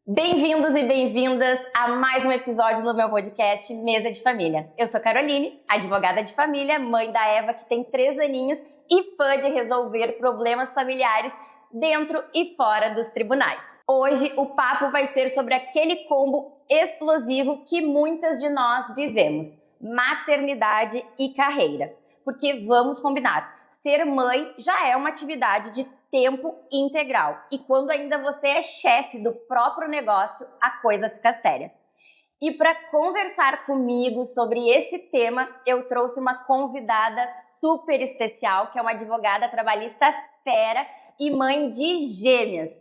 Bem-vindos e bem-vindas a mais um episódio do meu podcast Mesa de Família. Eu sou Caroline, advogada de família, mãe da Eva, que tem 3 aninhos e fã de resolver problemas familiares dentro e fora dos tribunais. Hoje o papo vai ser sobre aquele combo explosivo que muitas de nós vivemos: maternidade e carreira. Porque vamos combinar, ser mãe já é uma atividade de tempo integral. E quando ainda você é chefe do próprio negócio, a coisa fica séria. E para conversar comigo sobre esse tema, eu trouxe uma convidada super especial, que é uma advogada trabalhista fera e mãe de gêmeas,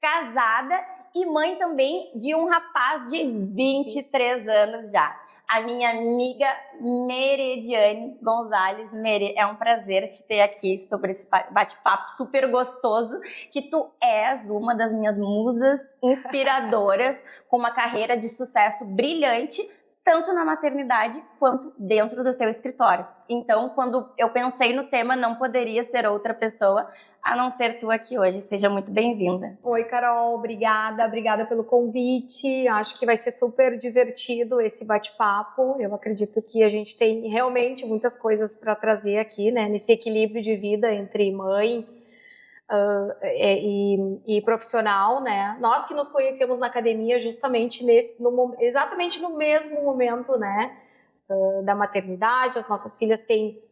casada e mãe também de um rapaz de 23 anos já. A minha amiga Merediane Gonzalez. Mere, é um prazer te ter aqui sobre esse bate-papo super gostoso, que tu és uma das minhas musas inspiradoras, com uma carreira de sucesso brilhante, tanto na maternidade quanto dentro do teu escritório. Então, quando eu pensei no tema, não poderia ser outra pessoa a não ser tu aqui hoje. Seja muito bem-vinda. Oi, Carol, obrigada pelo convite. Acho que vai ser super divertido esse bate-papo. Eu acredito que a gente tem realmente muitas coisas para trazer aqui, né, nesse equilíbrio de vida entre mãe e profissional, né? Nós que nos conhecemos na academia justamente exatamente no mesmo momento, né, da maternidade. As nossas filhas têm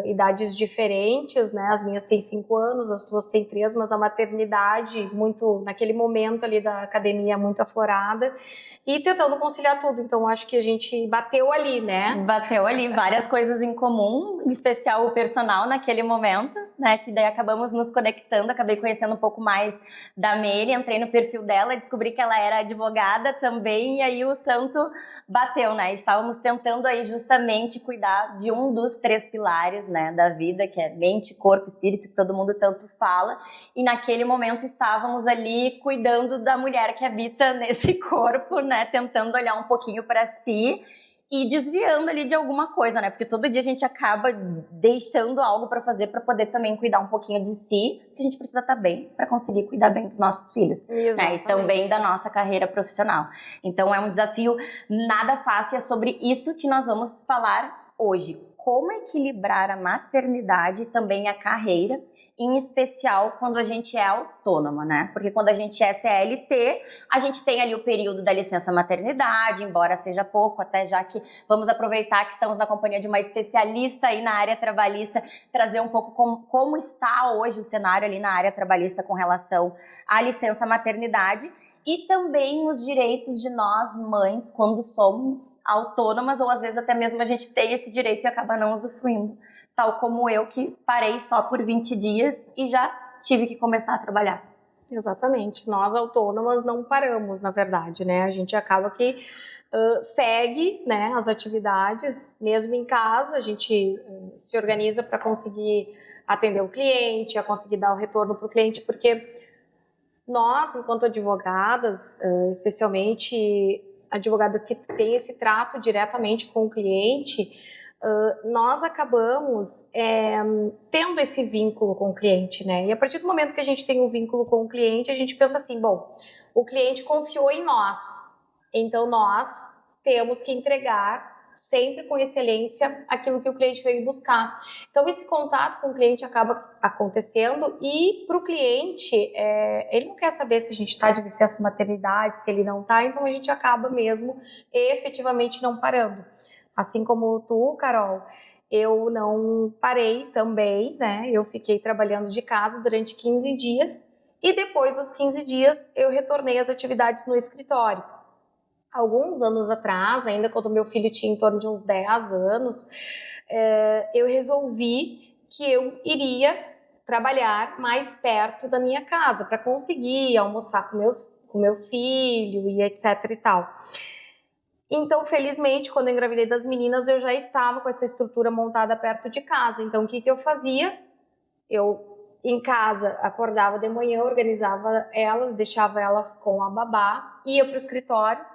idades diferentes, né? As minhas têm 5 anos, as tuas têm 3, mas a maternidade, muito naquele momento ali da academia, muito aflorada, e tentando conciliar tudo. Então, acho que a gente bateu ali, né? Bateu ali várias coisas em comum, em especial o personal naquele momento, né? Que daí acabamos nos conectando, acabei conhecendo um pouco mais da Mary, entrei no perfil dela, descobri que ela era advogada também, e aí o santo bateu, né? Estávamos tentando aí justamente cuidar de um dos 3 pilares, né, da vida, que é mente, corpo, espírito, que todo mundo tanto fala, e naquele momento estávamos ali cuidando da mulher que habita nesse corpo, né, tentando olhar um pouquinho para si e desviando ali de alguma coisa, né, porque todo dia a gente acaba deixando algo para fazer para poder também cuidar um pouquinho de si, porque a gente precisa estar bem para conseguir cuidar bem dos nossos filhos, né, e também da nossa carreira profissional. Então é um desafio nada fácil, e é sobre isso que nós vamos falar hoje. Como equilibrar a maternidade e também a carreira, em especial quando a gente é autônoma, né? Porque quando a gente é CLT, a gente tem ali o período da licença maternidade, embora seja pouco, até já que vamos aproveitar que estamos na companhia de uma especialista aí na área trabalhista, trazer um pouco como está hoje o cenário ali na área trabalhista com relação à licença maternidade. E também os direitos de nós, mães, quando somos autônomas, ou às vezes até mesmo a gente tem esse direito e acaba não usufruindo. Tal como eu, que parei só por 20 dias e já tive que começar a trabalhar. Exatamente. Nós autônomas não paramos, na verdade, né? A gente acaba que segue, né, as atividades, mesmo em casa, a gente se organiza para conseguir atender o cliente, a conseguir dar o retorno para o cliente, porque nós, enquanto advogadas, especialmente advogadas que têm esse trato diretamente com o cliente, nós acabamos tendo esse vínculo com o cliente, né? E a partir do momento que a gente tem um vínculo com o cliente, a gente pensa assim, bom, o cliente confiou em nós, então nós temos que entregar sempre com excelência aquilo que o cliente veio buscar. Então esse contato com o cliente acaba acontecendo, e para o cliente ele não quer saber se a gente está de licença maternidade, se ele não está, então a gente acaba mesmo efetivamente não parando. Assim como tu, Carol, eu não parei também, né? Eu fiquei trabalhando de casa durante 15 dias e depois dos 15 dias eu retornei às atividades no escritório. Alguns anos atrás, ainda quando meu filho tinha em torno de uns 10 anos, eu resolvi que eu iria trabalhar mais perto da minha casa para conseguir almoçar com meu filho e etc e tal. Então, felizmente, quando eu engravidei das meninas, eu já estava com essa estrutura montada perto de casa. Então, o que eu fazia? Eu, em casa, acordava de manhã, organizava elas, deixava elas com a babá, ia para o escritório,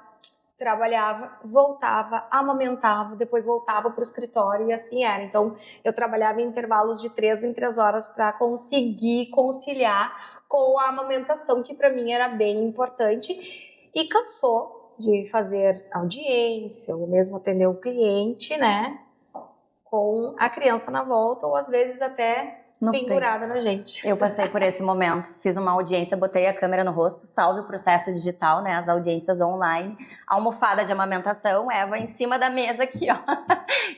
trabalhava, voltava, amamentava, depois voltava para o escritório, e assim era. Então, eu trabalhava em intervalos de 3 em 3 horas para conseguir conciliar com a amamentação, que para mim era bem importante. e cansou de fazer audiência ou mesmo atender o cliente, né, com a criança na volta ou às vezes até pendurada na gente. Eu passei por esse momento, fiz uma audiência, botei a câmera no rosto, salve o processo digital, né, as audiências online, almofada de amamentação, Eva em cima da mesa aqui, ó.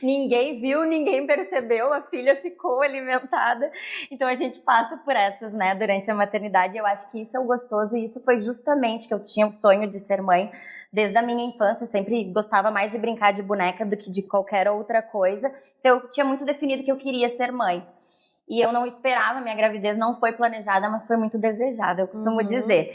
Ninguém viu, ninguém percebeu, a filha ficou alimentada. Então a gente passa por essas, né, durante a maternidade. Eu acho que isso é o gostoso e isso foi justamente que eu tinha o sonho de ser mãe. Desde a minha infância, sempre gostava mais de brincar de boneca do que de qualquer outra coisa. Então eu tinha muito definido que eu queria ser mãe. E eu não esperava, minha gravidez não foi planejada, mas foi muito desejada, eu costumo dizer.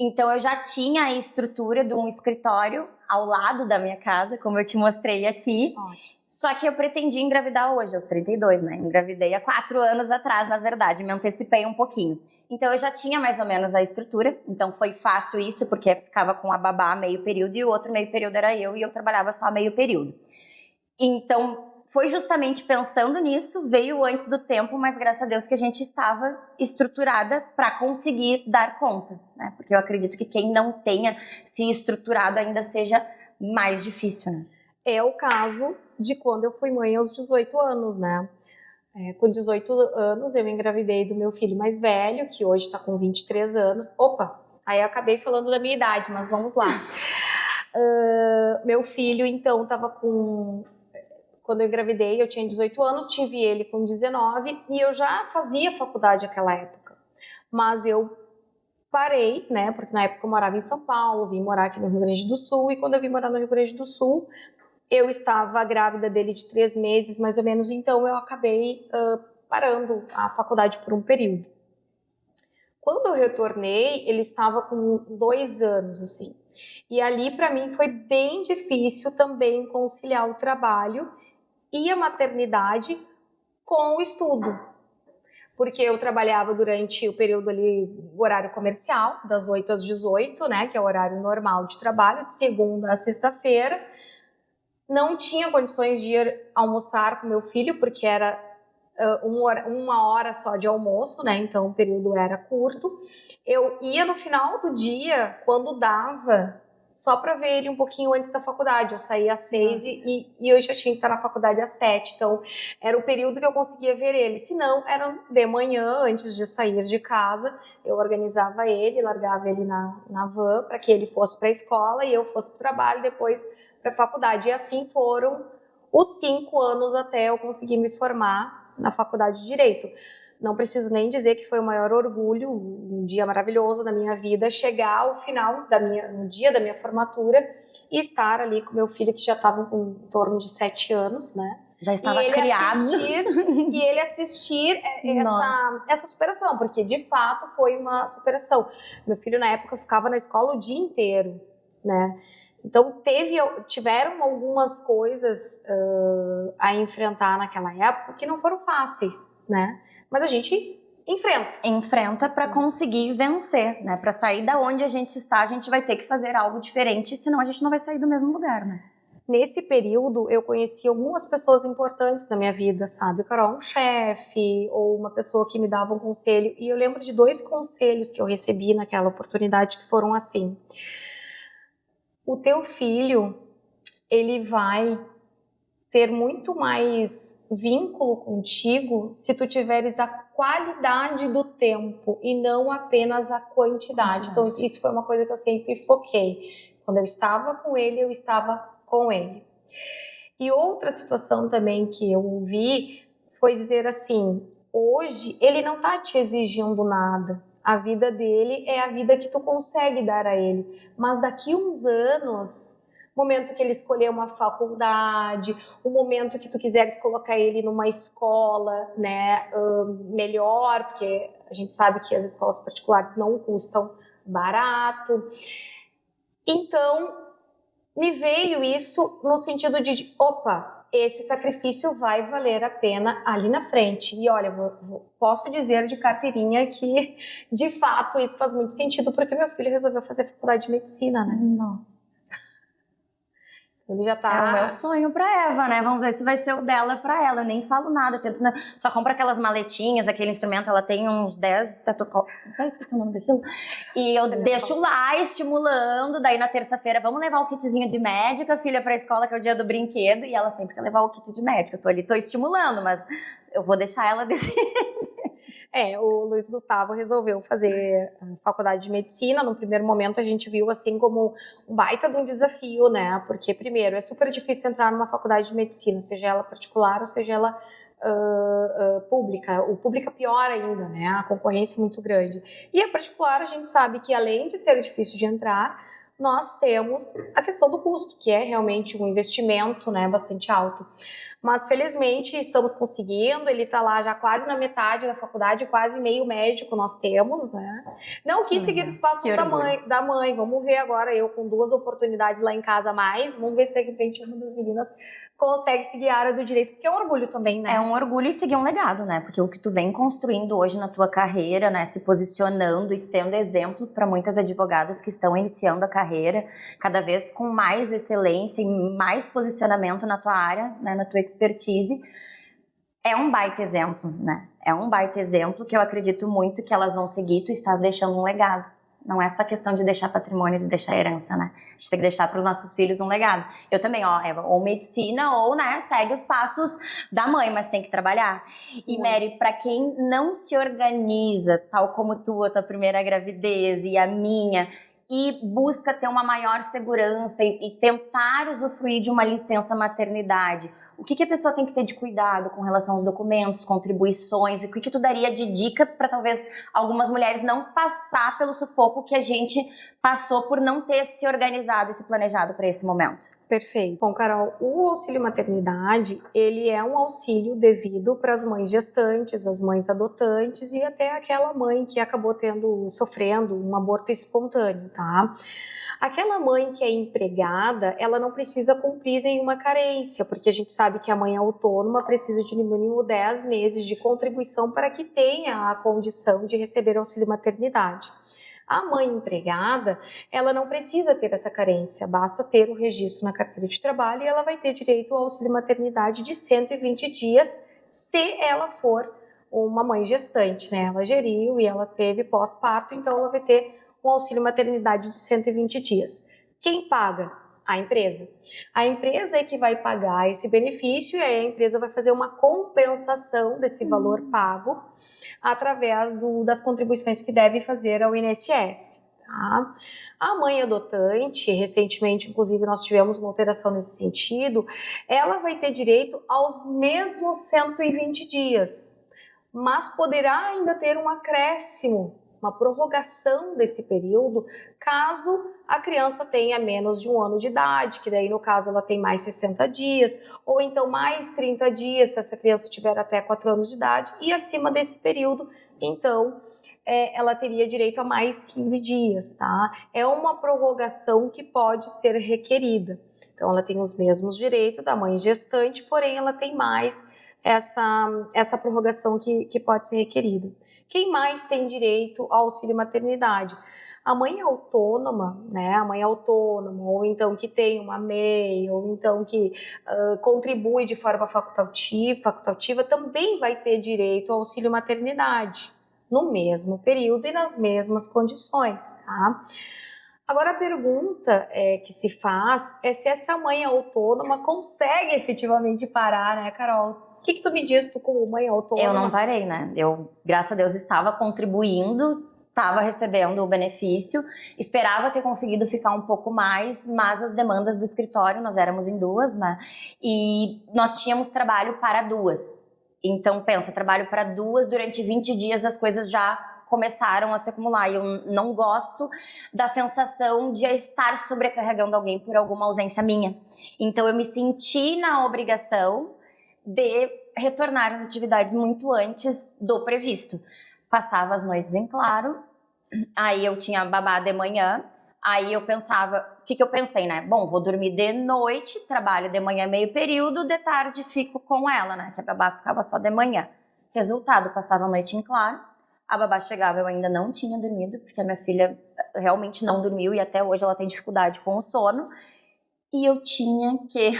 Então eu já tinha a estrutura de um escritório ao lado da minha casa, como eu te mostrei aqui. Ótimo. Só que eu pretendia engravidar hoje, aos 32, né? Engravidei há 4 anos atrás, na verdade, me antecipei um pouquinho. Então eu já tinha mais ou menos a estrutura, então foi fácil isso, porque ficava com a babá meio período e o outro meio período era eu, e eu trabalhava só meio período. Então foi justamente pensando nisso, veio antes do tempo, mas graças a Deus que a gente estava estruturada para conseguir dar conta, né? Porque eu acredito que quem não tenha se estruturado ainda seja mais difícil, né? É o caso de quando eu fui mãe aos 18 anos, né? Com 18 anos eu engravidei do meu filho mais velho, que hoje está com 23 anos. Opa, aí eu acabei falando da minha idade, mas vamos lá. Meu filho, então, estava com... Quando eu engravidei, eu tinha 18 anos, tive ele com 19 e eu já fazia faculdade naquela época. Mas eu parei, né? Porque na época eu morava em São Paulo, vim morar aqui no Rio Grande do Sul e quando eu vim morar no Rio Grande do Sul, eu estava grávida dele de 3 meses, mais ou menos, então eu acabei parando a faculdade por um período. Quando eu retornei, ele estava com 2 anos, assim. E ali, para mim, foi bem difícil também conciliar o trabalho e a maternidade com o estudo. Porque eu trabalhava durante o período ali, o horário comercial, das 8 às 18, né, que é o horário normal de trabalho, de segunda a sexta-feira. Não tinha condições de ir almoçar com meu filho, porque era uma hora só de almoço, né? Então o período era curto. Eu ia no final do dia, quando dava, só para ver ele um pouquinho antes da faculdade. Eu saía às 6 e eu já tinha que estar na faculdade às 7. Então era o período que eu conseguia ver ele. Se não, era de manhã, antes de sair de casa. Eu organizava ele, largava ele na van para que ele fosse para a escola e eu fosse para o trabalho, depois para a faculdade. E assim foram os 5 anos até eu conseguir me formar na faculdade de Direito. Não preciso nem dizer que foi o maior orgulho, um dia maravilhoso na minha vida, chegar ao final, no dia da minha formatura e estar ali com meu filho, que já estava com em torno de 7 anos, né? Já estava criado. E ele assistir essa superação, porque de fato foi uma superação. Meu filho na época ficava na escola o dia inteiro, né? Então tiveram algumas coisas a enfrentar naquela época que não foram fáceis, né? Mas a gente enfrenta para conseguir vencer, né? Para sair da onde a gente está, a gente vai ter que fazer algo diferente, senão a gente não vai sair do mesmo lugar, né? Nesse período, eu conheci algumas pessoas importantes na minha vida, sabe, Carol? Um chefe ou uma pessoa que me dava um conselho. E eu lembro de 2 conselhos que eu recebi naquela oportunidade que foram assim: o teu filho, ele vai ter muito mais vínculo contigo se tu tiveres a qualidade do tempo e não apenas a quantidade. Então, isso foi uma coisa que eu sempre foquei. Quando eu estava com ele, eu estava com ele. E outra situação também que eu ouvi foi dizer assim: hoje ele não está te exigindo nada. A vida dele é a vida que tu consegue dar a ele. Mas daqui uns anos, momento que ele escolher uma faculdade, o momento que tu quiseres colocar ele numa escola, né, melhor, porque a gente sabe que as escolas particulares não custam barato. Então, me veio isso no sentido de, opa, esse sacrifício vai valer a pena ali na frente. E olha, posso dizer de carteirinha que, de fato, isso faz muito sentido, porque meu filho resolveu fazer faculdade de medicina, né? Nossa. Ele já tá... É o meu sonho pra Eva, né? Vamos ver se vai ser o dela pra ela. Eu nem falo nada. Eu tento, né? Só compro aquelas maletinhas, aquele instrumento. Ela tem uns 10 esqueci o nome daquilo. E eu deixo lá estimulando. Daí na terça-feira, vamos levar o kitzinho de médica, filha, pra escola, que é o dia do brinquedo. E ela sempre quer levar o kit de médica. Eu tô ali, tô estimulando, mas eu vou deixar ela decidir. O Luiz Gustavo resolveu fazer a faculdade de medicina. No primeiro momento a gente viu assim como um baita de um desafio, né? Porque primeiro é super difícil entrar numa faculdade de medicina, seja ela particular ou seja ela pública. O pública pior ainda, né? A concorrência é muito grande. E a particular a gente sabe que além de ser difícil de entrar, nós temos a questão do custo, que é realmente um investimento, né, bastante alto. Mas felizmente estamos conseguindo, ele está lá já quase na metade da faculdade, quase meio médico nós temos, né? Não quis seguir os passos da mãe, vamos ver agora, eu com 2 oportunidades lá em casa a mais, vamos ver se de repente uma das meninas consegue seguir a área do direito, porque é um orgulho também, né? É um orgulho e seguir um legado, né? Porque o que tu vem construindo hoje na tua carreira, né? Se posicionando e sendo exemplo para muitas advogadas que estão iniciando a carreira, cada vez com mais excelência e mais posicionamento na tua área, né? Na tua expertise. É um baita exemplo, né? É um baita exemplo que eu acredito muito que elas vão seguir. Tu estás deixando um legado. Não é só questão de deixar patrimônio, de deixar herança, né? A gente tem que deixar para os nossos filhos um legado. Eu também, ou medicina, ou, né, segue os passos da mãe, mas tem que trabalhar. E, Mary, para quem não se organiza, tal como tu, a tua primeira gravidez e a minha, e busca ter uma maior segurança e tentar usufruir de uma licença maternidade, o que a pessoa tem que ter de cuidado com relação aos documentos, contribuições, e o que tu daria de dica para talvez algumas mulheres não passar pelo sufoco que a gente passou por não ter se organizado e se planejado para esse momento? Perfeito. Bom, Carol, o auxílio maternidade, ele é um auxílio devido para as mães gestantes, as mães adotantes e até aquela mãe que acabou sofrendo um aborto espontâneo, tá? Aquela mãe que é empregada, ela não precisa cumprir nenhuma carência, porque a gente sabe que a mãe autônoma precisa de no mínimo 10 meses de contribuição para que tenha a condição de receber auxílio maternidade. A mãe empregada, ela não precisa ter essa carência, basta ter o registro na carteira de trabalho e ela vai ter direito ao auxílio maternidade de 120 dias, se ela for uma mãe gestante, né? Ela geriu e ela teve pós-parto, então ela vai ter um auxílio maternidade de 120 dias. Quem paga? A empresa. A empresa é que vai pagar esse benefício e aí a empresa vai fazer uma compensação desse valor pago através das contribuições que deve fazer ao INSS. Tá? A mãe adotante, recentemente, inclusive, nós tivemos uma alteração nesse sentido, ela vai ter direito aos mesmos 120 dias, mas poderá ainda ter um acréscimo, uma prorrogação desse período, caso a criança tenha menos de 1 ano de idade, que daí no caso ela tem mais 60 dias, ou então mais 30 dias se essa criança tiver até 4 anos de idade, e acima desse período, então, ela teria direito a mais 15 dias, tá? É uma prorrogação que pode ser requerida. Então ela tem os mesmos direitos da mãe gestante, porém ela tem mais essa prorrogação que pode ser requerida. Quem mais tem direito ao auxílio maternidade? A mãe autônoma, né? A mãe autônoma, ou então que tem uma MEI, ou então que contribui de forma facultativa, também vai ter direito ao auxílio maternidade, no mesmo período e nas mesmas condições, tá? Agora a pergunta que se faz é se essa mãe autônoma consegue efetivamente parar, né, Carol? O que tu me diz, tu como mãe autônoma? Eu não parei, né? Eu, graças a Deus, estava contribuindo, estava recebendo o benefício, esperava ter conseguido ficar um pouco mais, mas as demandas do escritório, nós éramos em 2, né? E nós tínhamos trabalho para 2. Então, pensa, trabalho para 2, durante 20 dias as coisas já começaram a se acumular. E eu não gosto da sensação de estar sobrecarregando alguém por alguma ausência minha. Então, eu me senti na obrigação de retornar às atividades muito antes do previsto. Passava as noites em claro, aí eu tinha babá de manhã, aí eu pensava, o que eu pensei, né? Bom, vou dormir de noite, trabalho de manhã meio período, de tarde fico com ela, né? Que a babá ficava só de manhã. Resultado, passava a noite em claro, a babá chegava, eu ainda não tinha dormido, porque a minha filha realmente não dormiu e até hoje ela tem dificuldade com o sono. E eu tinha que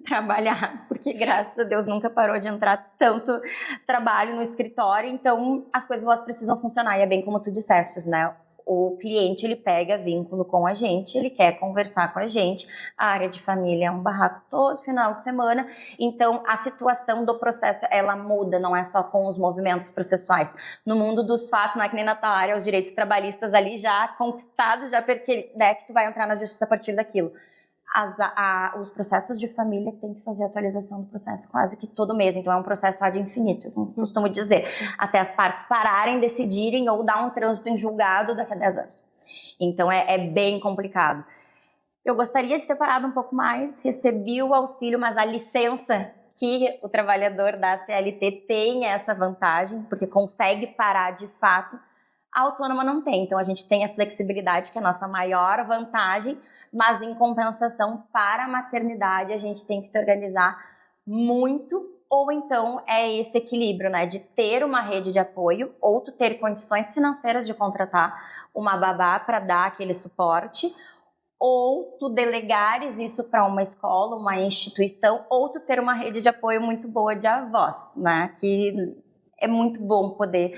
trabalhar, porque graças a Deus nunca parou de entrar tanto trabalho no escritório, então as coisas elas precisam funcionar, e é bem como tu disseste, né? O cliente, ele pega vínculo com a gente, ele quer conversar com a gente, a área de família é um barraco todo final de semana, então a situação do processo, ela muda, não é só com os movimentos processuais. No mundo dos fatos, não é que nem na tua área, os direitos trabalhistas ali já conquistados, já porque, né, que tu vai entrar na justiça a partir daquilo. Os processos de família têm que fazer atualização do processo quase que todo mês, então é um processo ad infinito, eu costumo dizer, até as partes pararem, decidirem ou dar um trânsito em julgado daqui a 10 anos. Então é bem complicado. Eu gostaria de ter parado um pouco mais, recebi o auxílio, mas a licença que o trabalhador da CLT tem essa vantagem, porque consegue parar de fato, a autônoma não tem, então a gente tem a flexibilidade, que é a nossa maior vantagem, mas em compensação para a maternidade a gente tem que se organizar muito, ou então é esse equilíbrio, né, de ter uma rede de apoio ou tu ter condições financeiras de contratar uma babá para dar aquele suporte, ou tu delegares isso para uma escola, uma instituição, ou tu ter uma rede de apoio muito boa de avós, né, que é muito bom poder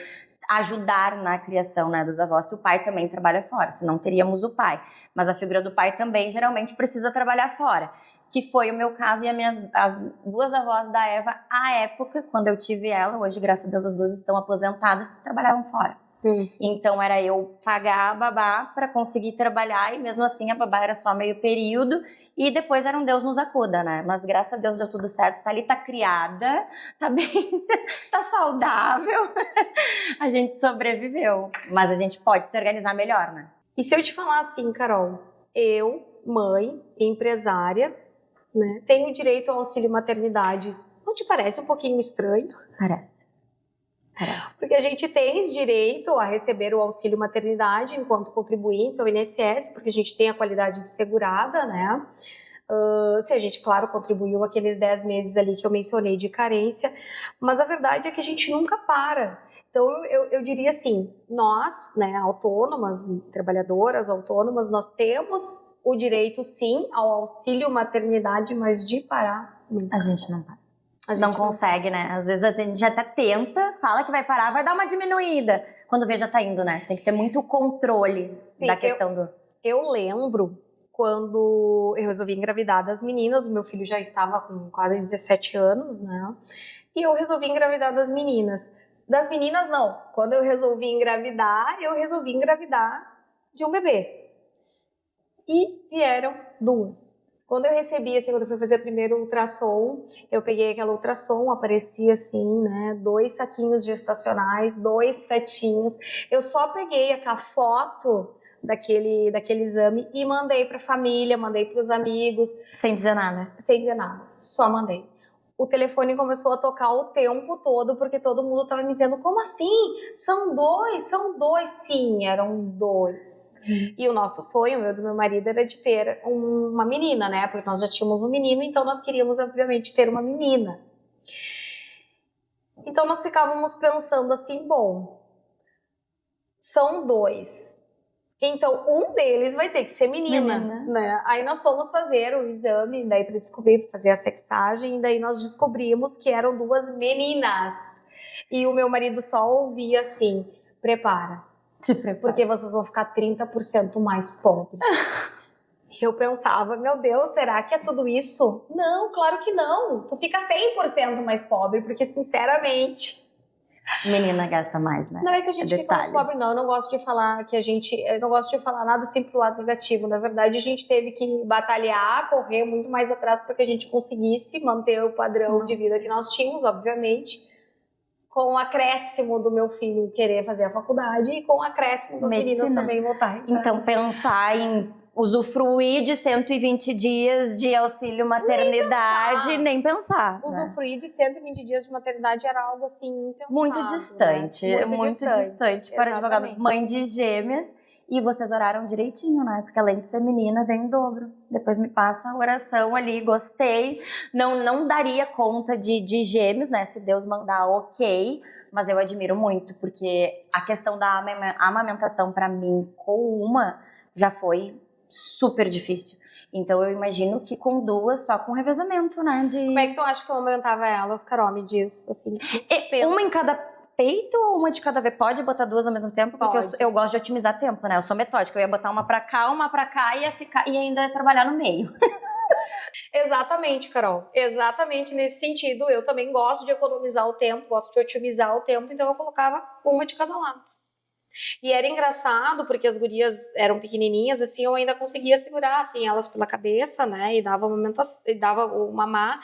ajudar na criação, né, dos avós, se o pai também trabalha fora, senão teríamos o pai. Mas a figura do pai também geralmente precisa trabalhar fora, que foi o meu caso e as duas avós da Eva, à época, quando eu tive ela, hoje, graças a Deus, as duas estão aposentadas, trabalhavam fora. Então era eu pagar a babá para conseguir trabalhar, e mesmo assim a babá era só meio período, e depois era um Deus nos acuda, né? Mas graças a Deus deu tudo certo, tá ali, tá criada, tá bem, tá saudável, a gente sobreviveu. Mas a gente pode se organizar melhor, né? E se eu te falar assim, Carol, eu, mãe, empresária, né, tenho direito ao auxílio maternidade, não te parece um pouquinho estranho? Parece. Porque a gente tem direito a receber o auxílio maternidade enquanto contribuintes ao INSS, porque a gente tem a qualidade de segurada, né? Se a gente, claro, contribuiu aqueles 10 meses ali que eu mencionei de carência, mas a verdade é que a gente nunca para. Então, eu diria assim, nós, né, autônomas, trabalhadoras autônomas, nós temos o direito, sim, ao auxílio maternidade, mas de parar, nunca. A gente não para. A gente não consegue, né? Às vezes a gente até tenta, fala que vai parar, vai dar uma diminuída. Quando vê, já tá indo, né? Tem que ter muito controle da questão do... Eu lembro quando eu resolvi engravidar das meninas, o meu filho já estava com quase 17 anos, né? E eu resolvi engravidar das meninas. Das meninas, não. Quando eu resolvi engravidar de um bebê. E vieram 2. Quando eu recebi, assim, quando eu fui fazer o primeiro ultrassom, eu peguei aquela ultrassom, aparecia assim, né, 2 saquinhos gestacionais, 2 fetinhos. Eu só peguei aquela foto daquele exame e mandei para a família, mandei para os amigos. Sem dizer nada? Sem dizer nada, só mandei. O telefone começou a tocar o tempo todo, porque todo mundo estava me dizendo, como assim? São 2? São 2? Sim, eram 2. E o nosso sonho, do meu marido, era de ter uma menina, né? Porque nós já tínhamos um menino, então nós queríamos, obviamente, ter uma menina. Então nós ficávamos pensando assim, bom, são 2. Então, um deles vai ter que ser menina. Né? Aí nós fomos fazer o exame, daí para descobrir, fazer a sexagem, e daí nós descobrimos que eram 2 meninas. E o meu marido só ouvia assim, prepara. Te prepara. Porque vocês vão ficar 30% mais pobres. Eu pensava, meu Deus, será que é tudo isso? Não, claro que não. Tu fica 100% mais pobre, porque sinceramente... Menina gasta mais, né? Não é que a gente fica mais pobre, não. Eu não gosto de falar que eu não gosto de falar nada sempre pro lado negativo. Na verdade, a gente teve que batalhar, correr muito mais atrás para que a gente conseguisse manter o padrão de vida que nós tínhamos, obviamente, com o acréscimo do meu filho querer fazer a faculdade e com o acréscimo das meninas também voltarem. Então, pensar em usufruir de 120 dias de auxílio maternidade, nem pensar. Usufruir de 120 dias de maternidade era algo assim impensável. Muito distante, né? muito distante para advogado. Mãe de gêmeas, e vocês oraram direitinho, né? Porque além de ser menina, vem o dobro. Depois me passa a oração ali, gostei. Não daria conta de gêmeos, né? Se Deus mandar, ok. Mas eu admiro muito, porque a questão da amamentação para mim com uma já foi... super difícil. Então eu imagino que com 2, só com revezamento, né? Como é que tu acha que eu aumentava elas, Carol? Me diz, assim. Uma em cada peito ou uma de cada vez? Pode botar 2 ao mesmo tempo? Porque eu gosto de otimizar tempo, né? Eu sou metódica. Eu ia botar uma pra cá e ainda trabalhar no meio. Exatamente, Carol. Exatamente nesse sentido. Eu também gosto de economizar o tempo, gosto de otimizar o tempo, então eu colocava uma de cada lado. E era engraçado, porque as gurias eram pequenininhas, assim, eu ainda conseguia segurar, assim, elas pela cabeça, né, e dava o mamar,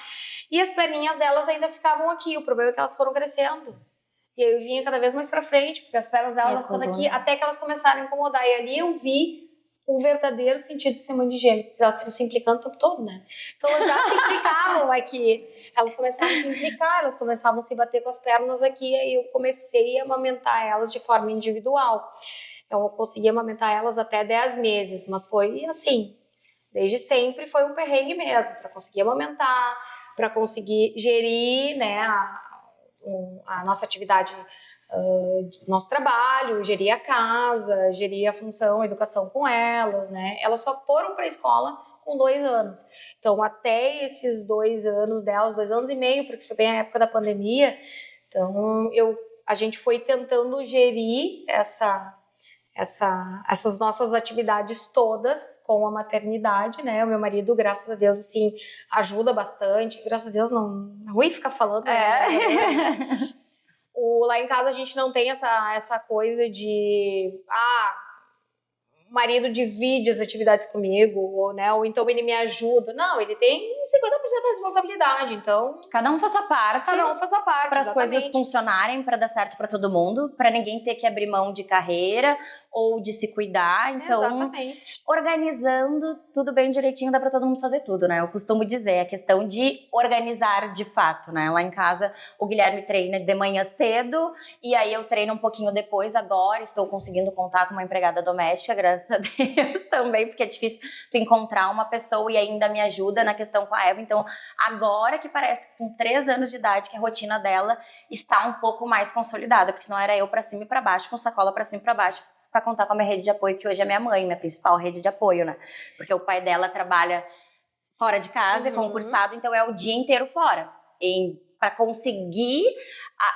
e as perninhas delas ainda ficavam aqui. O problema é que elas foram crescendo. E aí eu vinha cada vez mais pra frente, porque as pernas delas iam ficando aqui, até que elas começaram a incomodar. E ali eu vi o verdadeiro sentido de ser mãe de gêmeos, porque elas se implicando o tempo todo, né? Então elas já se implicavam aqui. Elas começavam a se implicar, elas começavam a se bater com as pernas aqui, e aí eu comecei a amamentar elas de forma individual. Então eu consegui amamentar elas até 10 meses, mas foi assim, desde sempre foi um perrengue mesmo, para conseguir amamentar, para conseguir gerir, né, a nossa atividade, nosso trabalho, gerir a casa, gerir a função, a educação com elas, né? Elas só foram para a escola com 2 anos. Então, até esses 2 anos delas, 2 anos e meio, porque foi bem a época da pandemia, então a gente foi tentando gerir essas nossas atividades todas com a maternidade, né? O meu marido, graças a Deus, assim, ajuda bastante. Graças a Deus, não é ruim ficar falando, né? Lá em casa a gente não tem essa coisa de o marido divide as atividades comigo, né? Ou então ele me ajuda. Não, ele tem 50% da responsabilidade, então... Cada um faz a parte. Cada um faz a parte, para as coisas funcionarem, para dar certo para todo mundo, para ninguém ter que abrir mão de carreira ou de se cuidar. Então, exatamente. Organizando tudo bem direitinho, dá para todo mundo fazer tudo, né? Eu costumo dizer, é questão de organizar de fato, né? Lá em casa, o Guilherme treina de manhã cedo e aí eu treino um pouquinho depois. Agora estou conseguindo contar com uma empregada doméstica, graças a Deus também, porque é difícil tu encontrar uma pessoa e ainda me ajuda na questão com a Eva. Então, agora que parece que com 3 anos de idade, que a rotina dela está um pouco mais consolidada, porque senão era eu para cima e para baixo, com sacola para cima e para baixo, para contar com a minha rede de apoio, que hoje é minha mãe, minha principal rede de apoio, né? Porque o pai dela trabalha fora de casa, é concursado, então é o dia inteiro fora. Para conseguir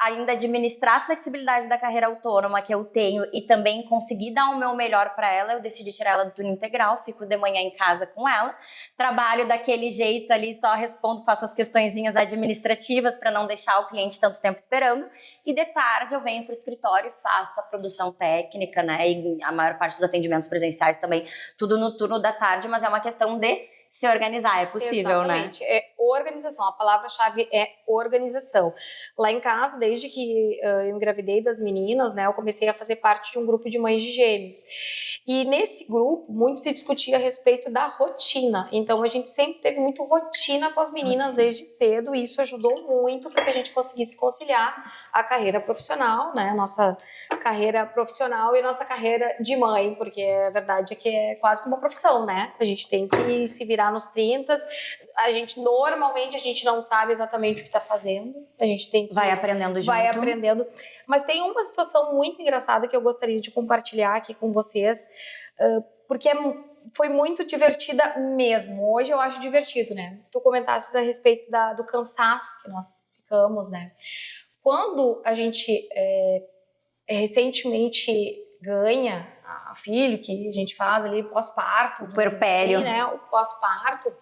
ainda administrar a flexibilidade da carreira autônoma que eu tenho e também conseguir dar o meu melhor para ela, eu decidi tirar ela do turno integral, fico de manhã em casa com ela, trabalho daquele jeito ali, só respondo, faço as questõezinhas administrativas para não deixar o cliente tanto tempo esperando, e de tarde eu venho para o escritório e faço a produção técnica, né, e a maior parte dos atendimentos presenciais também, tudo no turno da tarde, mas é uma questão de se organizar, é possível, exatamente, né? É organização, a palavra-chave é organização. Lá em casa, desde que eu engravidei das meninas, né, eu comecei a fazer parte de um grupo de mães de gêmeos. E nesse grupo, muito se discutia a respeito da rotina. Então, a gente sempre teve muito rotina com as meninas desde cedo, e isso ajudou muito para que a gente conseguisse conciliar a carreira profissional, né, nossa carreira profissional e nossa carreira de mãe, porque a verdade é que é quase como uma profissão, né? A gente tem que se virar nos 30, normalmente a gente não sabe exatamente o que está fazendo, a gente tem que... Vai aprendendo junto. Vai aprendendo. Mas tem uma situação muito engraçada que eu gostaria de compartilhar aqui com vocês, porque foi muito divertida mesmo. Hoje eu acho divertido, né? Tu comentaste a respeito do cansaço que nós ficamos, né? Quando a gente recentemente ganha a filho, que a gente faz ali pós-parto, o puerpério, assim, né? O pós-parto,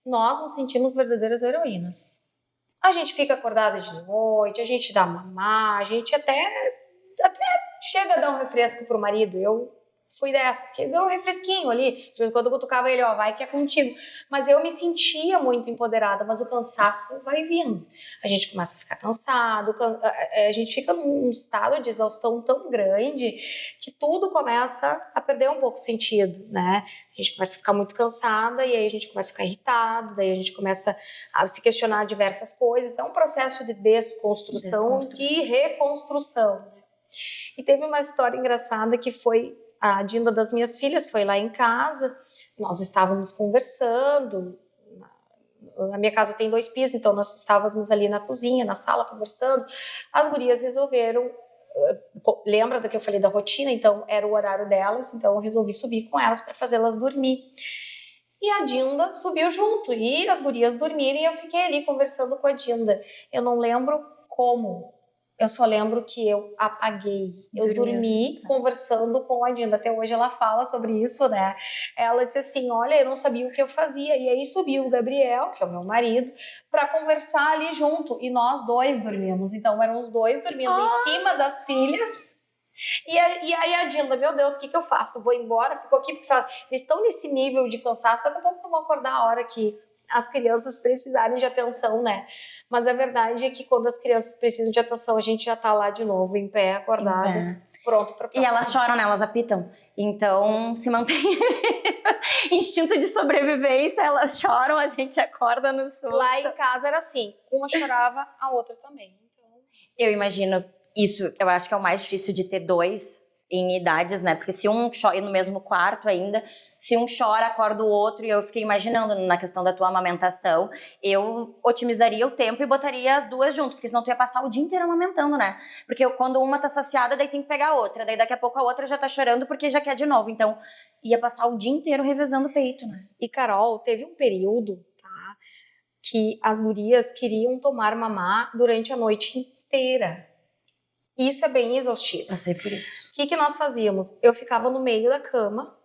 nós nos sentimos verdadeiras heroínas. A gente fica acordada de noite, a gente dá mamar, a gente até chega a dar um refresco pro marido. Eu fui dessas, que deu um refresquinho ali, de vez em quando eu cutucava ele, vai que é contigo. Mas eu me sentia muito empoderada, mas o cansaço vai vindo. A gente começa a ficar cansado, a gente fica num estado de exaustão tão grande que tudo começa a perder um pouco o sentido, né? A gente começa a ficar muito cansada e aí a gente começa a ficar irritado, daí a gente começa a se questionar diversas coisas. É um processo de desconstrução e reconstrução. Né? E teve uma história engraçada que foi a Dinda das minhas filhas, foi lá em casa, nós estávamos conversando, a minha casa tem 2 pisos, então nós estávamos ali na cozinha, na sala, conversando. As gurias resolveram lembra do que eu falei da rotina? Então era o horário delas, então eu resolvi subir com elas para fazê-las dormir. E a Dinda subiu junto, e as gurias dormiram, e eu fiquei ali conversando com a Dinda. Eu não lembro como, eu só lembro que eu apaguei. Eu dormi conversando com a Dinda. Até hoje ela fala sobre isso, né? Ela disse assim, olha, eu não sabia o que eu fazia. E aí subiu o Gabriel, que é o meu marido, para conversar ali junto. E nós dois dormimos. Então eram os dois dormindo em cima das filhas. E aí a Dinda, meu Deus, o que eu faço? Vou embora? Fico aqui, porque eles estão nesse nível de cansaço, daqui a pouco não vão acordar a hora que as crianças precisarem de atenção, né? Mas a verdade é que quando as crianças precisam de atenção, a gente já tá lá de novo, em pé, acordado, pronto pra próxima. E elas choram, né? Elas apitam. Então, se mantém instinto de sobrevivência, elas choram, a gente acorda no susto. Lá em casa era assim, uma chorava, a outra também. Então... Eu imagino isso, eu acho que é o mais difícil de ter dois em idades, né? Porque se um chora no mesmo quarto ainda, se um chora, acorda o outro, e eu fiquei imaginando na questão da tua amamentação, eu otimizaria o tempo e botaria as duas junto, porque senão tu ia passar o dia inteiro amamentando, né? Porque quando uma tá saciada, daí tem que pegar a outra, daí daqui a pouco a outra já tá chorando porque já quer de novo, então ia passar o dia inteiro revezando o peito, né? E Carol, teve um período, tá, que as gurias queriam tomar mamar durante a noite inteira. Isso é bem exaustivo. Passei por isso. O que nós fazíamos? Eu ficava no meio da cama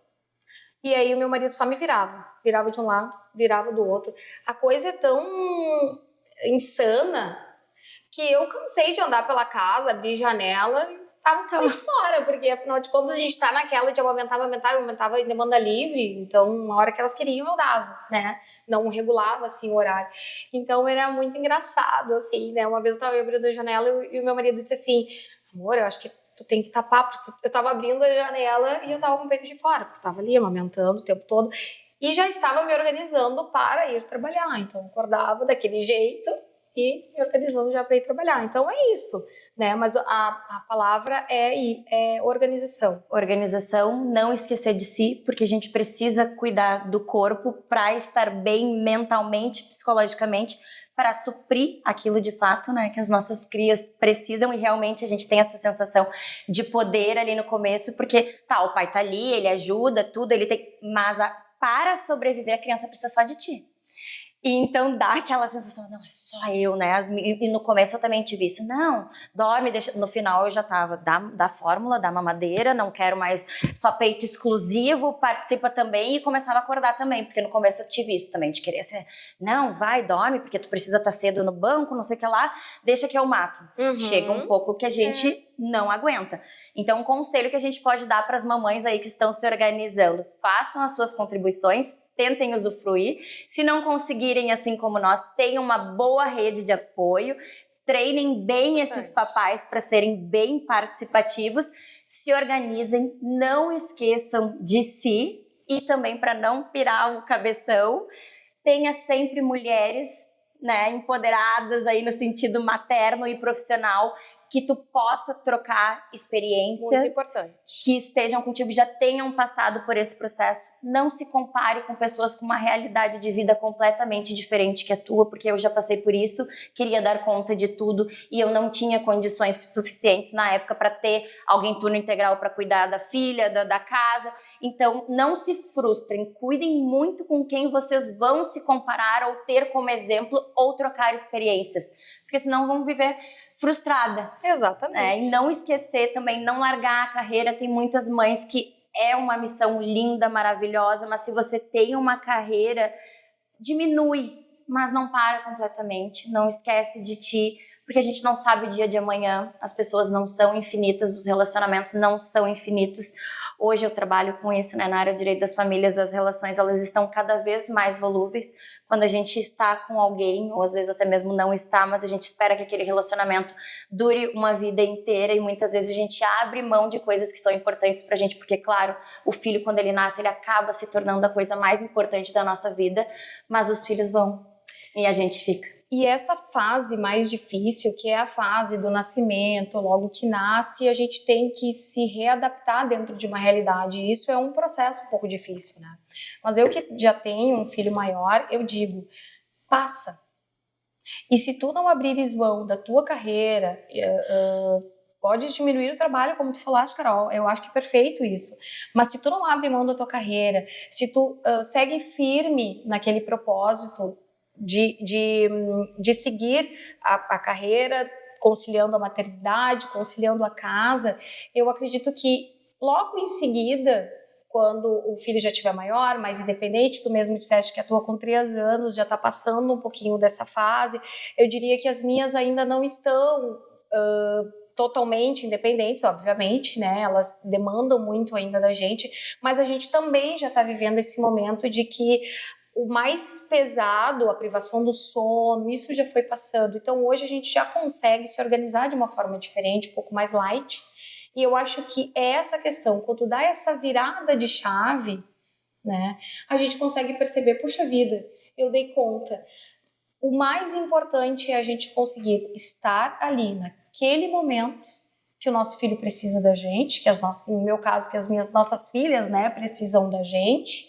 e aí o meu marido só me virava. Virava de um lado, virava do outro. A coisa é tão insana que eu cansei de andar pela casa, abrir janela e tava fora, porque afinal de contas a gente tá naquela de aumentava em demanda livre, então uma hora que elas queriam eu dava, né? Não regulava assim o horário. Então era muito engraçado, assim, né? Uma vez eu tava abrindo a janela e o meu marido disse assim, amor, eu acho que tu tem que tapar, porque eu tava abrindo a janela e eu tava com o peito de fora, porque eu tava ali amamentando o tempo todo e já estava me organizando para ir trabalhar. Então eu acordava daquele jeito e me organizando já para ir trabalhar. Então é isso, né? Mas a palavra é organização. Organização, não esquecer de si, porque a gente precisa cuidar do corpo para estar bem mentalmente, psicologicamente, para suprir aquilo de fato, né, que as nossas crias precisam, e realmente a gente tem essa sensação de poder ali no começo, porque o pai tá ali, ele ajuda, tudo, ele tem, mas para sobreviver a criança precisa só de ti. E então dá aquela sensação, não, é só eu, né? E no começo eu também tive isso, não, dorme, deixa. No final eu já tava, da fórmula, da mamadeira, não quero mais só peito exclusivo, participa também, e começava a acordar também, porque no começo eu tive isso também, de querer ser, não, vai, dorme, porque tu precisa estar cedo no banco, não sei o que lá, deixa que eu mato. Chega um pouco que a gente não aguenta. Então, um conselho que a gente pode dar para as mamães aí que estão se organizando, façam as suas contribuições, tentem usufruir. Se não conseguirem, assim como nós, tenham uma boa rede de apoio, treinem bem esses papais para serem bem participativos, se organizem, não esqueçam de si, e também para não pirar o cabeção, tenha sempre mulheres, né, empoderadas aí no sentido materno e profissional, que tu possa trocar experiência. Muito importante. Que estejam contigo, já tenham passado por esse processo. Não se compare com pessoas com uma realidade de vida completamente diferente que a tua, porque eu já passei por isso, queria dar conta de tudo e eu não tinha condições suficientes na época para ter alguém turno integral para cuidar da filha, da casa. Então, não se frustrem, cuidem muito com quem vocês vão se comparar ou ter como exemplo ou trocar experiências, porque senão vão viver frustrada. Exatamente. E não esquecer também, não largar a carreira. Tem muitas mães que é uma missão linda, maravilhosa, mas se você tem uma carreira, diminui, mas não para completamente, não esquece de ti, porque a gente não sabe o dia de amanhã, as pessoas não são infinitas, os relacionamentos não são infinitos. Hoje eu trabalho com isso, né, na área de direito das famílias, as relações elas estão cada vez mais volúveis. Quando a gente está com alguém, ou às vezes até mesmo não está, mas a gente espera que aquele relacionamento dure uma vida inteira, e muitas vezes a gente abre mão de coisas que são importantes pra gente, porque claro, o filho quando ele nasce, ele acaba se tornando a coisa mais importante da nossa vida, mas os filhos vão e a gente fica. E essa fase mais difícil, que é a fase do nascimento, logo que nasce, a gente tem que se readaptar dentro de uma realidade. E isso é um processo um pouco difícil, né? Mas eu que já tenho um filho maior, eu digo, passa. E se tu não abrires mão da tua carreira, pode diminuir o trabalho, como tu falaste, Carol, eu acho que é perfeito isso. Mas se tu não abre mão da tua carreira, se tu segue firme naquele propósito de seguir a carreira, conciliando a maternidade, conciliando a casa, eu acredito que logo em seguida, quando o filho já estiver maior, mais independente, tu mesmo disseste que atua com 3 anos, já está passando um pouquinho dessa fase, eu diria que as minhas ainda não estão totalmente independentes, obviamente, né? Elas demandam muito ainda da gente, mas a gente também já está vivendo esse momento de que o mais pesado, a privação do sono, isso já foi passando. Então hoje a gente já consegue se organizar de uma forma diferente, um pouco mais light. E eu acho que é essa questão, quando dá essa virada de chave, né, a gente consegue perceber, puxa vida, eu dei conta. O mais importante é a gente conseguir estar ali naquele momento que o nosso filho precisa da gente, que no meu caso, que as nossas filhas, né, precisam da gente,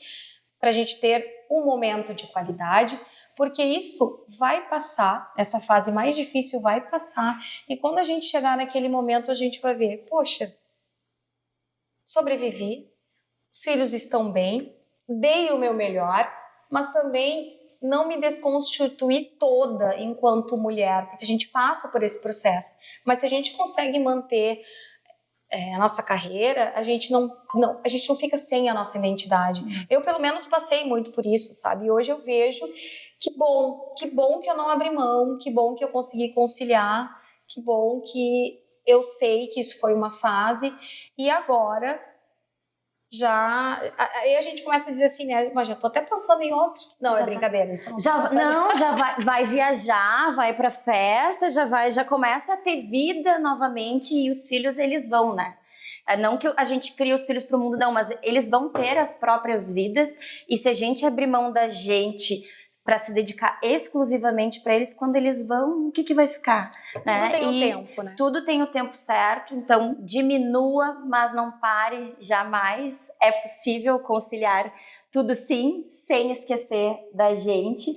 para a gente ter um momento de qualidade, porque isso vai passar, essa fase mais difícil vai passar, e quando a gente chegar naquele momento, a gente vai ver, poxa, sobrevivi, os filhos estão bem, dei o meu melhor, mas também não me desconstituir toda enquanto mulher, porque a gente passa por esse processo, mas se a gente consegue manter a nossa carreira, a gente não fica sem a nossa identidade. Eu, pelo menos, passei muito por isso, sabe? E hoje eu vejo que bom que eu não abri mão, que bom que eu consegui conciliar, que bom que eu sei que isso foi uma fase e agora aí a gente começa a dizer assim, né? Mas já tô até pensando em outro. Não, é brincadeira, isso não. Já vai viajar, vai pra festa, já começa a ter vida novamente e os filhos, eles vão, né? Não que a gente crie os filhos pro mundo, não, mas eles vão ter as próprias vidas e se a gente abrir mão da gente para se dedicar exclusivamente para eles, quando eles vão, o que vai ficar? Tudo tem um tempo, né? Tudo tem o tempo certo, então diminua, mas não pare jamais. É possível conciliar tudo sim, sem esquecer da gente.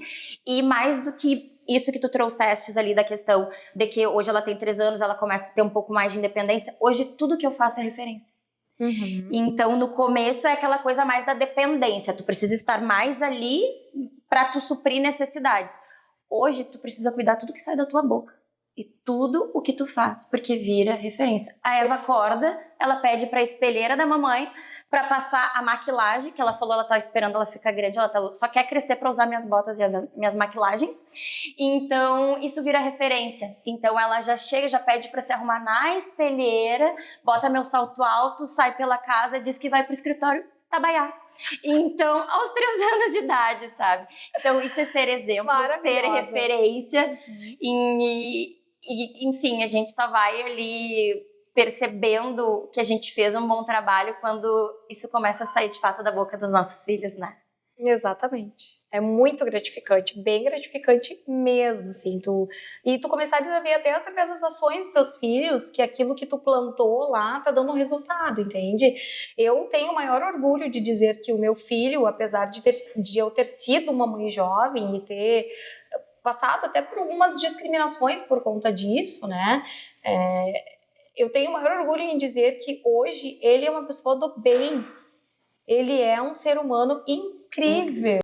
E mais do que isso que tu trouxestes ali da questão de que hoje ela tem 3 anos, ela começa a ter um pouco mais de independência, hoje tudo que eu faço é referência. Uhum. Então, no começo é aquela coisa mais da dependência, tu precisa estar mais ali para tu suprir necessidades. Hoje, tu precisa cuidar tudo que sai da tua boca e tudo o que tu faz, porque vira referência. A Eva acorda, ela pede para a espelheira da mamãe para passar a maquilagem, que ela falou, ela tá esperando ela ficar grande, ela só quer crescer para usar minhas botas e as minhas maquilagens. Então, isso vira referência. Então, ela já chega, já pede para se arrumar na espelheira, bota meu salto alto, sai pela casa, diz que vai pro escritório trabalhar. Então, aos 3 anos de idade, sabe? Então, isso é ser exemplo, ser referência. Enfim, a gente só vai ali percebendo que a gente fez um bom trabalho quando isso começa a sair de fato da boca dos nossos filhos, né? Exatamente. É muito gratificante, bem gratificante mesmo, assim. E tu começares a ver até através das ações dos teus filhos que aquilo que tu plantou lá tá dando um resultado, entende? Eu tenho o maior orgulho de dizer que o meu filho, apesar de eu ter sido uma mãe jovem e ter passado até por algumas discriminações por conta disso, né? Eu tenho o maior orgulho em dizer que hoje ele é uma pessoa do bem. Ele é um ser humano incrível.